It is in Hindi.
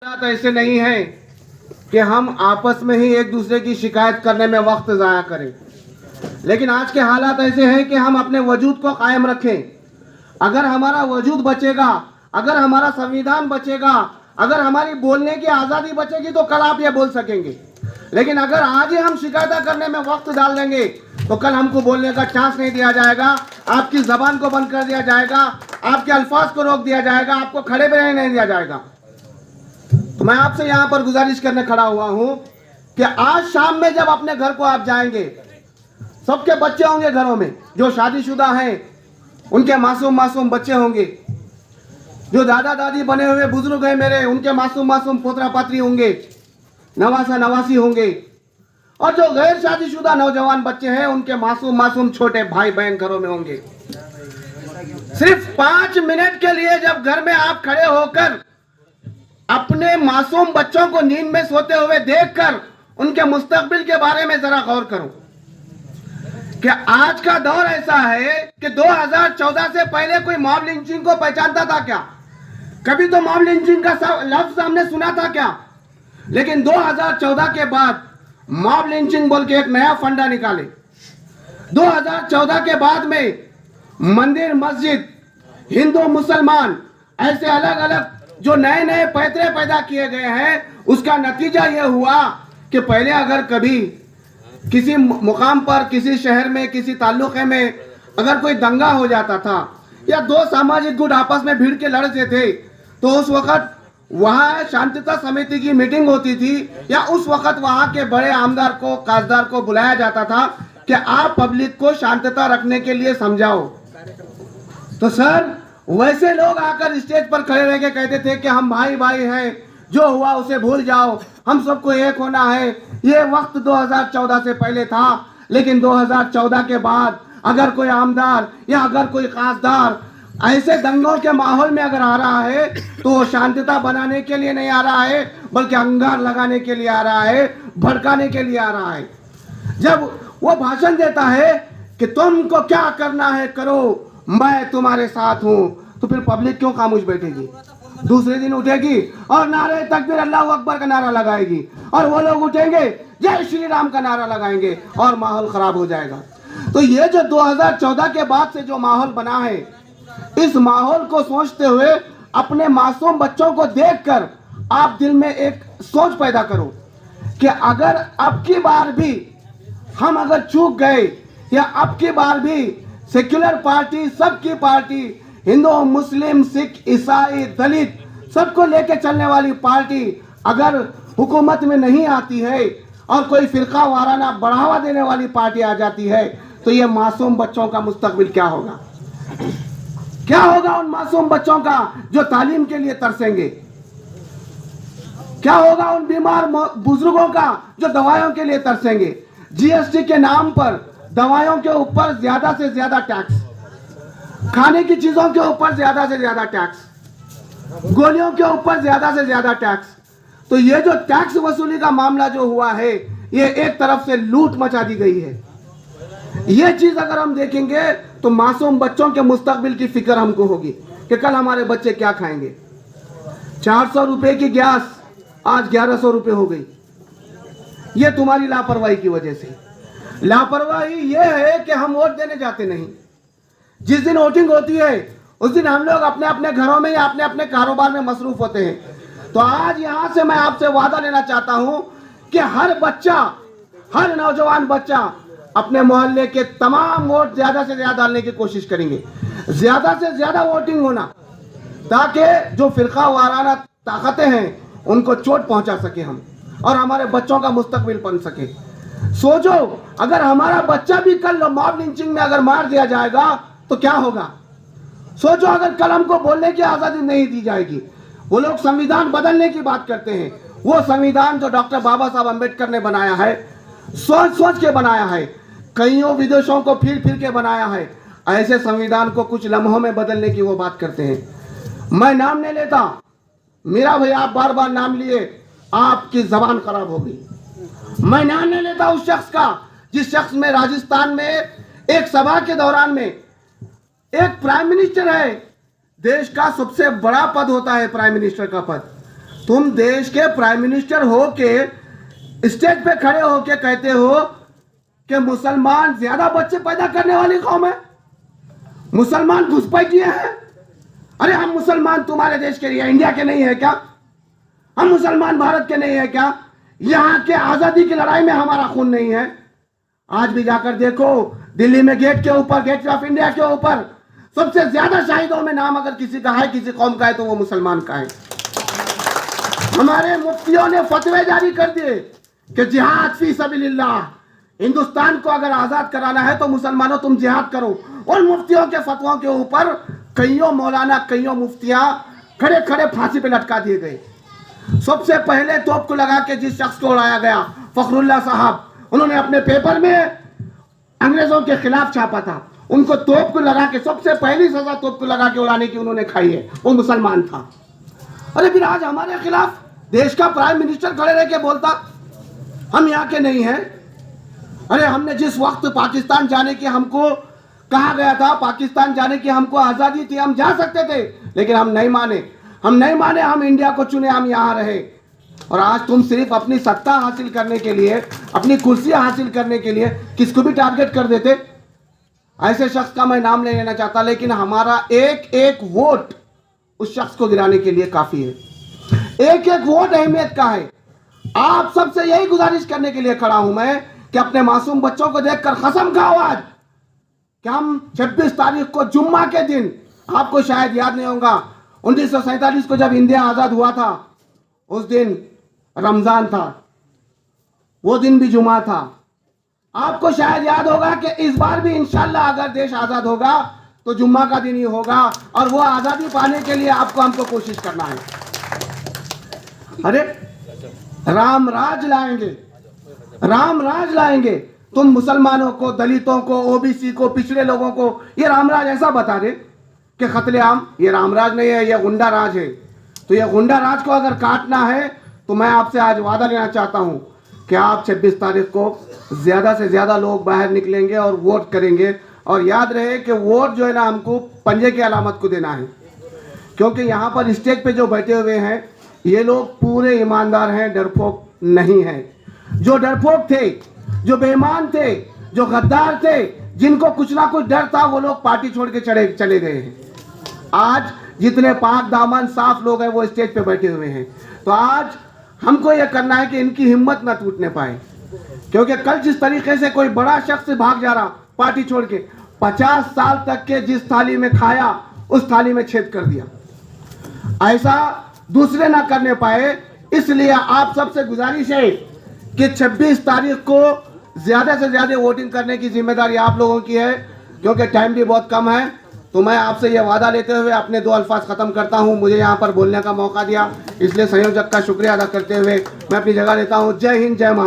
हालात ऐसे नहीं है कि हम आपस में ही एक दूसरे की शिकायत करने में वक्त ज़ाया करें, लेकिन आज के हालात ऐसे हैं कि हम अपने वजूद को कायम रखें। अगर हमारा वजूद बचेगा, अगर हमारा संविधान बचेगा, अगर हमारी बोलने की आज़ादी बचेगी तो कल आप ये बोल सकेंगे। लेकिन अगर आज ही हम शिकायत करने में वक्त डाल देंगे तो कल हमको बोलने का चांस नहीं दिया जाएगा, आपकी ज़बान को बंद कर दिया जाएगा, आपके अल्फाज को रोक दिया जाएगा, आपको खड़े भी नहीं दिया जाएगा। तो मैं आपसे यहाँ पर गुजारिश करने खड़ा हुआ हूँ कि आज शाम में जब अपने घर को आप जाएंगे, सबके बच्चे होंगे घरों में, जो शादीशुदा हैं उनके मासूम मासूम बच्चे होंगे, जो दादा दादी बने हुए बुजुर्ग हैं मेरे, उनके मासूम मासूम पोतरा पात्री होंगे, नवासा नवासी होंगे, और जो गैर शादीशुदा नौजवान बच्चे हैं उनके मासूम मासूम छोटे भाई बहन घरों में होंगे। सिर्फ 5 मिनट के लिए जब घर में आप खड़े होकर अपने मासूम बच्चों को नींद में सोते हुए देखकर उनके मुस्तकबिल के बारे में जरा गौर करो कि आज का दौर ऐसा है कि 2014 से पहले कोई मॉब लिंचिंग को पहचानता था क्या? कभी तो मॉब लिंचिंग का लफ्ज हमने सुना था क्या? लेकिन 2014 के बाद मॉब लिंचिंग बोल के एक नया फंडा निकाले। 2014 के बाद में मंदिर मस्जिद हिंदू मुसलमान ऐसे अलग अलग जो नए नए पैतरे पैदा किए गए हैं, उसका नतीजा यह हुआ कि पहले अगर कभी किसी मुकाम पर, किसी शहर में, किसी ताल्लुके में अगर कोई दंगा हो जाता था या 2 सामाजिक गुट आपस में भिड़ के लड़ते थे तो उस वक्त वहाँ शांतता समिति की मीटिंग होती थी या उस वक्त वहाँ के बड़े आमदार को, खासदार को बुलाया जाता था कि आप पब्लिक को शांतता रखने के लिए समझाओ। तो सर वैसे लोग आकर स्टेज पर खड़े रह के कहते थे कि हम भाई भाई हैं, जो हुआ उसे भूल जाओ, हम सबको एक होना है। ये वक्त 2014 से पहले था, लेकिन 2014 के बाद अगर कोई आमदार या अगर कोई खासदार ऐसे दंगों के माहौल में अगर आ रहा है तो शांतता बनाने के लिए नहीं आ रहा है, बल्कि अंगार लगाने के लिए आ रहा है, भड़काने के लिए आ रहा है। जब वो भाषण देता है कि तुमको क्या करना है करो, मैं तुम्हारे साथ हूं, तो फिर पब्लिक क्यों खामोश बैठेगी? दूसरे दिन उठेगी और नारे तकबीर अल्लाहू अकबर का नारा लगाएगी, और वो लोग उठेंगे जय श्री राम का नारा लगाएंगे और माहौल खराब हो जाएगा। तो ये जो 2014 के बाद से जो माहौल बना है, इस माहौल को सोचते हुए अपने मासूम बच्चों को देखकर आप दिल में एक सोच पैदा करो कि अगर अब की बार भी हम अगर चूक गए या अब की बार भी सेक्युलर पार्टी, सबकी पार्टी, हिंदू मुस्लिम सिख ईसाई दलित सबको लेके चलने वाली पार्टी अगर हुकूमत में नहीं आती है और कोई फिरका वाराना बढ़ावा देने वाली पार्टी आ जाती है, तो ये मासूम बच्चों का मुस्तकबिल क्या होगा? क्या होगा उन मासूम बच्चों का जो तालीम के लिए तरसेंगे? क्या होगा उन बीमार बुजुर्गों का जो दवाइयों के लिए तरसेंगे? जीएसटी के नाम पर दवाइयों के ऊपर ज्यादा से ज्यादा टैक्स, खाने की चीजों के ऊपर ज्यादा से ज्यादा टैक्स, गोलियों के ऊपर ज्यादा से ज्यादा टैक्स। तो ये जो टैक्स वसूली का मामला जो हुआ है, ये एक तरफ से लूट मचा दी गई है। ये चीज अगर हम देखेंगे तो मासूम बच्चों के मुस्तकबिल की फिक्र हमको होगी कि कल हमारे बच्चे क्या खाएंगे। 400 रुपए की गैस आज 1100 रुपए हो गई। ये तुम्हारी लापरवाही की वजह से। लापरवाही ये है कि हम वोट देने जाते नहीं। जिस दिन वोटिंग होती है उस दिन हम लोग अपने अपने घरों में या अपने अपने कारोबार में मसरूफ होते हैं। तो आज यहां से मैं आपसे वादा लेना चाहता हूं कि हर बच्चा, हर नौजवान बच्चा अपने मोहल्ले के तमाम वोट ज्यादा से ज्यादा डालने की कोशिश करेंगे, ज्यादा से ज्यादा वोटिंग होना, ताकि जो फिरका वाराना ताकतें हैं उनको चोट पहुंचा सके हम, और हमारे बच्चों का मुस्तकबिल बन सके। सोचो अगर हमारा बच्चा भी कल मॉब लिंचिंग में अगर मार दिया जाएगा तो क्या होगा? सोचो अगर कल हमको बोलने की आजादी नहीं दी जाएगी। वो लोग संविधान बदलने की बात करते हैं, वो संविधान जो डॉक्टर बाबा साहब अम्बेडकर ने बनाया है, सोच सोच के बनाया है, कईयों विदेशों को फिर फिर के बनाया है, ऐसे संविधान को कुछ लम्हों में बदलने की वो बात करते हैं। मैं नाम नहीं लेता, मेरा भाई आप बार बार नाम लिए आपकी जबान खराब हो गई। मैं नाम नहीं लेता उस शख्स का जिस शख्स में राजस्थान में एक सभा के दौरान में एक प्राइम मिनिस्टर है, देश का सबसे बड़ा पद होता है प्राइम मिनिस्टर का पद, तुम देश के प्राइम मिनिस्टर हो के स्टेज पे खड़े होके कहते हो कि मुसलमान ज्यादा बच्चे पैदा करने वाली कौम है, मुसलमान घुसपैठिए हैं। अरे हम मुसलमान तुम्हारे देश के लिए इंडिया के नहीं है क्या? हम मुसलमान भारत के नहीं है क्या? यहाँ के आजादी की लड़ाई में हमारा खून नहीं है? आज भी जाकर देखो दिल्ली में गेट के ऊपर, गेट ऑफ इंडिया के ऊपर सबसे ज्यादा शहीदों में नाम अगर किसी का है, किसी कौम का है, तो वो मुसलमान का है। हमारे मुफ्तियों ने फतवे जारी कर दिए कि जिहाद फी सबीलिल्लाह, हिंदुस्तान को अगर आजाद कराना है तो मुसलमानों तुम जिहाद करो। और मुफ्तियों के फतवों के ऊपर कईयों मौलाना, कईयों मुफ्तियां खड़े खड़े फांसी पे लटका दिए गए। सबसे पहले तोप को लगा के जिस शख्स को उड़ाया गया, फखरुल्लाह साहब, उन्होंने अपने पेपर में अंग्रेजों के खिलाफ छापा था। उनको तोप को लगा के सबसे पहली सजा तोप को लगा के उड़ाने की उन्होंने खाई है, वो मुसलमान था। अरे फिर आज हमारे खिलाफ देश का प्राइम मिनिस्टर खड़े रह के बोलता हम यहाँ के नहीं हैं। अरे हमने जिस वक्त पाकिस्तान जाने की हमको कहा गया था, पाकिस्तान जाने की हमको आज़ादी थी, हम जा सकते थे, लेकिन हम नहीं माने, हम इंडिया को चुने, हम यहाँ रहे। और आज तुम सिर्फ अपनी सत्ता हासिल करने के लिए, अपनी कुर्सियाँ हासिल करने के लिए किसको भी टारगेट कर देते। ऐसे शख्स का मैं नाम नहीं लेना चाहता, लेकिन हमारा एक एक वोट उस शख्स को गिराने के लिए काफी है। एक एक वोट अहमियत का है। आप सबसे यही गुजारिश करने के लिए खड़ा हूं मैं कि अपने मासूम बच्चों को देखकर कसम खाओ आज कि हम 26 तारीख को जुम्मा के दिन, आपको शायद याद नहीं होगा, 1947 को जब इंडिया आजाद हुआ था, उस दिन रमजान था, वो दिन भी जुम्मा था। आपको शायद याद होगा कि इस बार भी इंशाल्लाह अगर देश आजाद होगा तो जुम्मा का दिन ही होगा, और वो आजादी पाने के लिए आपको हमको कोशिश करना है। अरे राम राज लाएंगे, राम राज लाएंगे। तुम मुसलमानों को, दलितों को, ओबीसी को, पिछड़े लोगों को ये रामराज ऐसा बता दे कि कत्लेआम, ये रामराज नहीं है, ये गुंडा राज है। तो ये गुंडा राज को अगर काटना है तो मैं आपसे आज वादा लेना चाहता हूं कि आप 26 तारीख को ज्यादा से ज्यादा लोग बाहर निकलेंगे और वोट करेंगे। और याद रहे कि वोट जो है ना, हमको पंजे की अलामत को देना है, क्योंकि यहाँ पर स्टेज पे जो बैठे हुए हैं ये लोग पूरे ईमानदार हैं, डरपोक नहीं हैं। जो डरपोक थे, जो बेईमान थे, जो गद्दार थे, जिनको कुछ ना कुछ डर था, वो लोग पार्टी छोड़ के चले गए हैं। आज जितने पाक दामन साफ लोग हैं वो स्टेज पे बैठे हुए हैं। तो आज हमको ये करना है कि इनकी हिम्मत ना टूटने पाए, क्योंकि कल जिस तरीके से कोई बड़ा शख्स भाग जा रहा पार्टी छोड़ के, 50 साल तक के जिस थाली में खाया उस थाली में छेद कर दिया, ऐसा दूसरे ना करने पाए। इसलिए आप सबसे गुजारिश है कि 26 तारीख को ज्यादा से ज्यादा वोटिंग करने की जिम्मेदारी आप लोगों की है, क्योंकि टाइम भी बहुत कम है। तो मैं आपसे ये वादा लेते हुए अपने 2 अल्फाज ख़त्म करता हूँ। मुझे यहाँ पर बोलने का मौका दिया, इसलिए संयोजक का शुक्रिया अदा करते हुए मैं अपनी जगह लेता हूँ। जय हिंद, जय महाराष्ट्र।